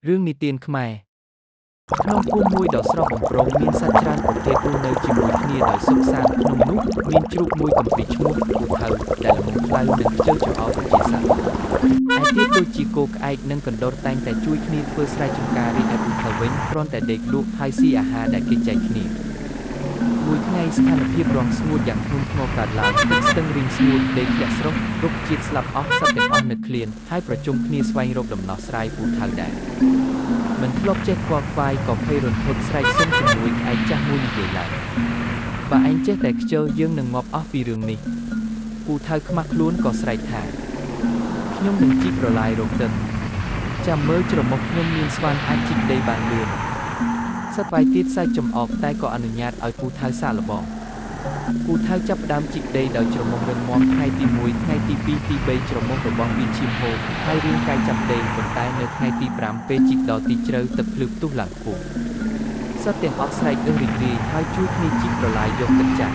រឿងនិទានខ្មែរក្នុងភូមិមួយដ៏ស្រស់បំព្រងមានសត្វច្រើនប្រភេទរស់នៅជាមួយគ្នាដោយសុខសាន្តក្នុងនោះមានជ្រូកមួយកំព្រីឈ្មោះពូថៅដែលល្ងង់ខ្លៅនិងខ្ជិលច្រអូសជាសត្វឯទៀតដូចជាគោក្អែកនិងកណ្ដុរតែងតែជួយគ្នាធ្វើស្រែចម្ការរីឯពូថៅវិញគ្រាន់តែដេកលក់ហើយស៊ីអាហារដែលគេចែកគ្នាមួយថ្ងៃស្ថានភាពរាំងស្ងួតយ៉ាងធ្ងន់ធ្ងរកើតឡើងទឹកស្ទឹងរីងស្ងួតដីធ្លាក់ស្រុះរុក្ខជាតិស្លាប់អស់សត្វទាំងអស់នៅឃ្លានហើយប្រជុំគ្នាស្វែងរកដំណោះស្រាយពូថៅដែរមិនធ្លាប់ចេះខ្វល់ខ្វាយក៏ភ័យរន្ធត់ស្រែកសុំជំនួយឯកចាស់មួយនិយាយឡើងបើឯងចេះតែខ្ជិលយើងនឹងងាប់អស់ពីរឿងនេះពូថៅខ្មាស់ខ្លួនក៏ស្រែកថាខ្ញុំនឹងជីកប្រឡាយរកទឹកចាំមើលច្រមុះខ្ញុំមានស្វានអាចជីកដីបានលឿនសត្វវាយទៀតសើចចំអកតែក៏អនុញ្ញាតឲ្យពូថៅសាកល្បងពូថៅចាប់ផ្ដើមជីកដីដោយច្រមុះរឹងមាំថ្ងៃទី1ថ្ងៃទី2ទី3ច្រមុះរបស់វាឈាមហូរហើយរាងកាយចាប់ដីប៉ុន្តែនៅថ្ងៃទី5ពេលជីកដល់ទីជ្រៅទឹកភ្លឺផ្ទុះឡើងខ្ពស់សត្វទាំងអស់ស្រែកអឺរីករាយហើយជួយគ្នាជីកប្រឡាយយកទឹកចាស់